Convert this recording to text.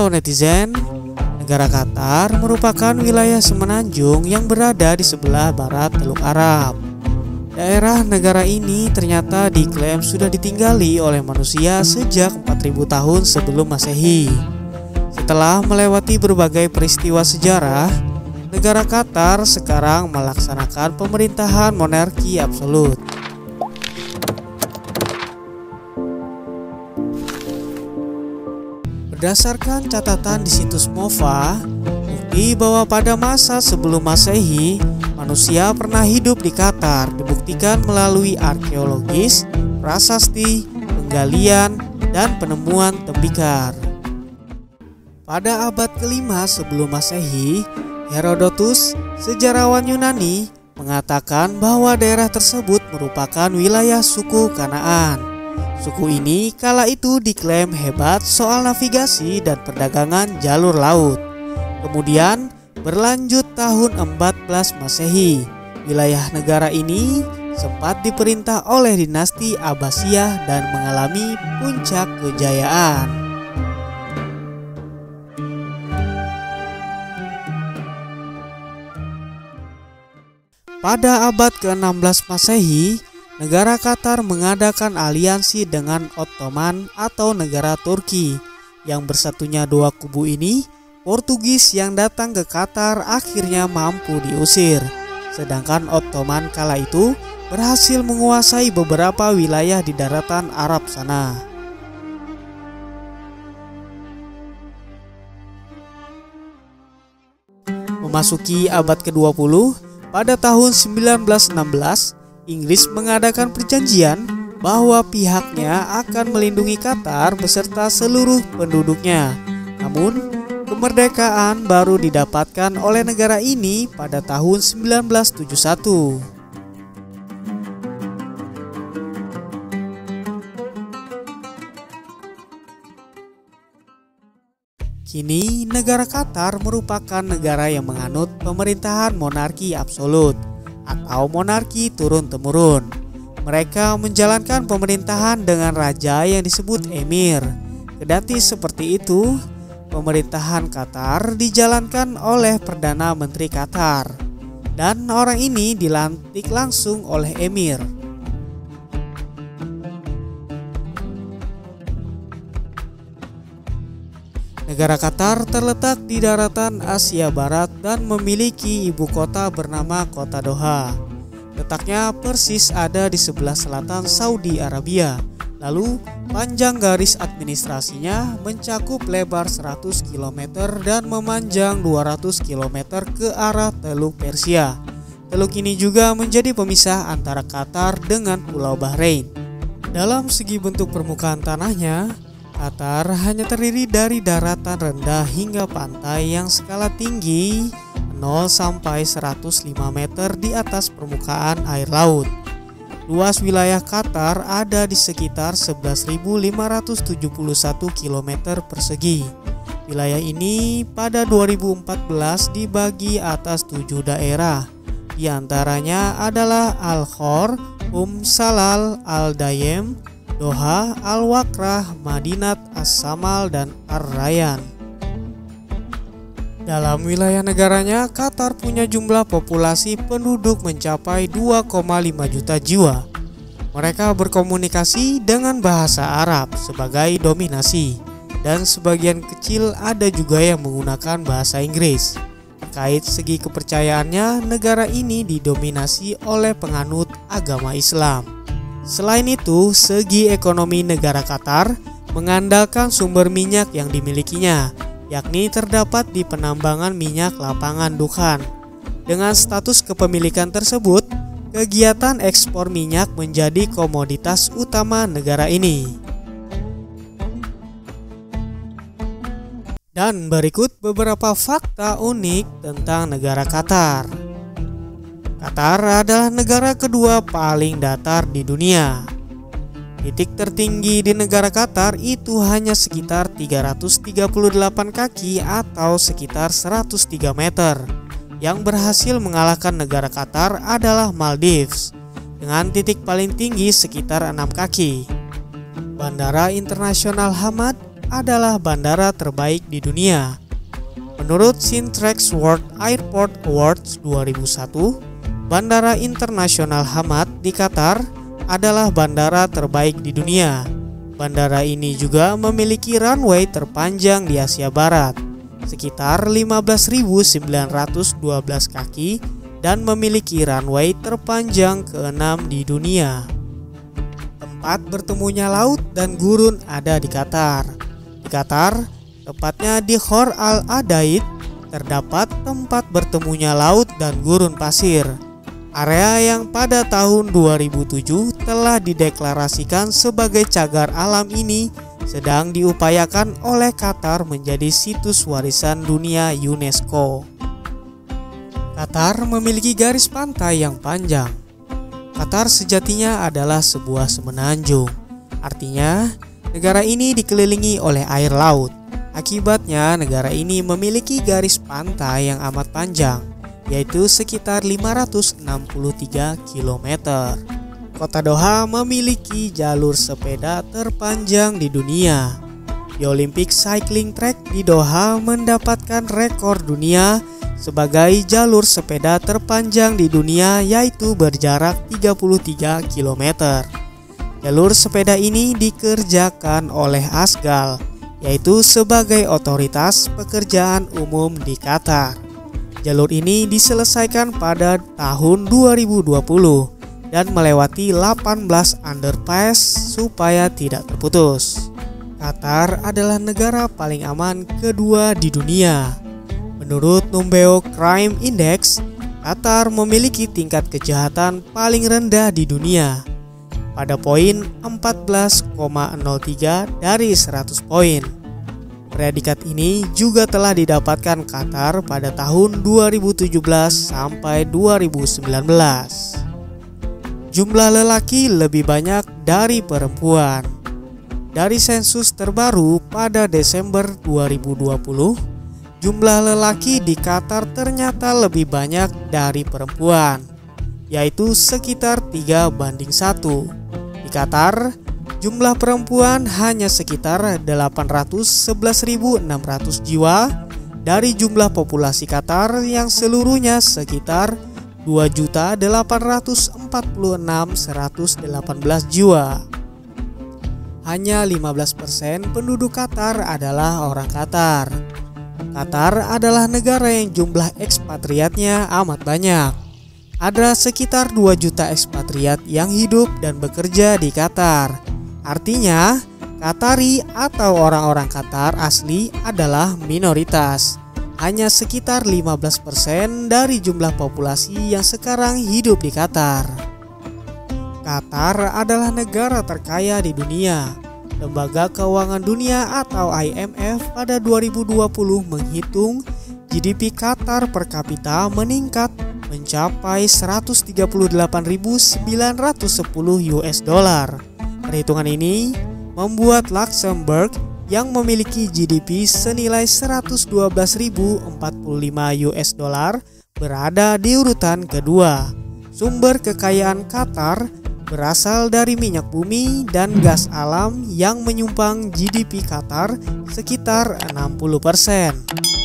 Halo netizen, negara Qatar merupakan wilayah semenanjung yang berada di sebelah barat Teluk Arab. Daerah negara ini ternyata diklaim sudah ditinggali oleh manusia sejak 4000 tahun sebelum Masehi. Setelah melewati berbagai peristiwa sejarah, negara Qatar sekarang melaksanakan pemerintahan monarki absolut. Berdasarkan catatan di situs MOFA, bukti bahwa pada masa sebelum Masehi, manusia pernah hidup di Qatar dibuktikan melalui arkeologis, prasasti, penggalian, dan penemuan tembikar. Pada abad ke-5 sebelum Masehi, Herodotus, sejarawan Yunani, mengatakan bahwa daerah tersebut merupakan wilayah suku Kanaan. Suku ini kala itu diklaim hebat soal navigasi dan perdagangan jalur laut. Kemudian berlanjut tahun 14 Masehi, wilayah negara ini sempat diperintah oleh dinasti Abbasiyah dan mengalami puncak kejayaan. Pada abad ke-16 Masehi, negara Qatar mengadakan aliansi dengan Ottoman atau negara Turki. Yang bersatunya dua kubu ini, Portugis yang datang ke Qatar akhirnya mampu diusir. Sedangkan Ottoman kala itu berhasil menguasai beberapa wilayah di daratan Arab sana. Memasuki abad ke-20, pada tahun 1916, Inggris mengadakan perjanjian bahwa pihaknya akan melindungi Qatar beserta seluruh penduduknya. Namun, kemerdekaan baru didapatkan oleh negara ini pada tahun 1971. Kini, negara Qatar merupakan negara yang menganut pemerintahan monarki absolut atau monarki turun-temurun. Mereka menjalankan pemerintahan dengan raja yang disebut emir. Kendati seperti itu, pemerintahan Qatar dijalankan oleh Perdana Menteri Qatar, dan orang ini dilantik langsung oleh emir. Negara Qatar terletak di daratan Asia Barat dan memiliki ibu kota bernama Kota Doha. Letaknya persis ada di sebelah selatan Saudi Arabia. Lalu panjang garis administrasinya mencakup lebar 100 km dan memanjang 200 km ke arah Teluk Persia. Teluk ini juga menjadi pemisah antara Qatar dengan Pulau Bahrain. Dalam segi bentuk permukaan tanahnya, Qatar hanya terdiri dari daratan rendah hingga pantai yang skala tinggi 0 sampai 105 meter di atas permukaan air laut. Luas wilayah Qatar ada di sekitar 11.571 km persegi. Wilayah ini pada 2014 dibagi atas 7 daerah. Di antaranya adalah Al-Khor, Salal, Al-Dayem, Doha, Al-Wakrah, Madinat, As-Samal, dan Ar-Rayyan. Dalam wilayah negaranya, Qatar punya jumlah populasi penduduk mencapai 2,5 juta jiwa. Mereka berkomunikasi dengan bahasa Arab sebagai dominasi, dan sebagian kecil ada juga yang menggunakan bahasa Inggris. Terkait segi kepercayaannya, negara ini didominasi oleh penganut agama Islam. Selain itu, segi ekonomi negara Qatar mengandalkan sumber minyak yang dimilikinya, yakni terdapat di penambangan minyak lapangan Dukhan. Dengan status kepemilikan tersebut, kegiatan ekspor minyak menjadi komoditas utama negara ini. Dan berikut beberapa fakta unik tentang negara Qatar. Qatar adalah negara kedua paling datar di dunia. Titik tertinggi di negara Qatar itu hanya sekitar 338 kaki atau sekitar 103 meter. Yang berhasil mengalahkan negara Qatar adalah Maldives dengan titik paling tinggi sekitar 6 kaki. Bandara Internasional Hamad adalah bandara terbaik di dunia. Menurut Sintrax World Airport Awards 2001, Bandara Internasional Hamad di Qatar adalah bandara terbaik di dunia. Bandara ini juga memiliki runway terpanjang di Asia Barat, sekitar 15.912 kaki, dan memiliki runway terpanjang ke-6 di dunia. Tempat bertemunya laut dan gurun ada di Qatar. Di Qatar, tepatnya di Khor Al Adaid, terdapat tempat bertemunya laut dan gurun pasir. Area yang pada tahun 2007 telah dideklarasikan sebagai cagar alam ini sedang diupayakan oleh Qatar menjadi situs warisan dunia UNESCO. Qatar memiliki garis pantai yang panjang. Qatar sejatinya adalah sebuah semenanjung. Artinya, negara ini dikelilingi oleh air laut. Akibatnya, negara ini memiliki garis pantai yang amat panjang, yaitu sekitar 563 km. Kota Doha memiliki jalur sepeda terpanjang di dunia. The Olympic Cycling Track di Doha mendapatkan rekor dunia sebagai jalur sepeda terpanjang di dunia, yaitu berjarak 33 km. Jalur sepeda ini dikerjakan oleh Asgal, yaitu sebagai otoritas pekerjaan umum di Qatar. Jalur ini diselesaikan pada tahun 2020 dan melewati 18 underpass supaya tidak terputus. Qatar adalah negara paling aman kedua di dunia. Menurut Numbeo Crime Index, Qatar memiliki tingkat kejahatan paling rendah di dunia pada poin 14,03 dari 100 poin. Predikat ini juga telah didapatkan Qatar pada tahun 2017 sampai 2019. Jumlah lelaki lebih banyak dari perempuan. Dari sensus terbaru pada Desember 2020, jumlah lelaki di Qatar ternyata lebih banyak dari perempuan, yaitu sekitar 3:1. Di Qatar, jumlah perempuan hanya sekitar 811.600 jiwa dari jumlah populasi Qatar yang seluruhnya sekitar 2.846.118 jiwa. Hanya 15% penduduk Qatar adalah orang Qatar. Qatar adalah negara yang jumlah ekspatriatnya amat banyak. Ada sekitar 2 juta ekspatriat yang hidup dan bekerja di Qatar. Artinya, Qatari atau orang-orang Qatar asli adalah minoritas. Hanya sekitar 15% dari jumlah populasi yang sekarang hidup di Qatar. Qatar adalah negara terkaya di dunia. Lembaga Keuangan Dunia atau IMF pada 2020 menghitung GDP Qatar per kapita meningkat mencapai 138.910 US dollar. Perhitungan ini membuat Luxembourg yang memiliki GDP senilai 112.045 US dollar berada di urutan kedua. Sumber kekayaan Qatar berasal dari minyak bumi dan gas alam yang menyumbang GDP Qatar sekitar 60%.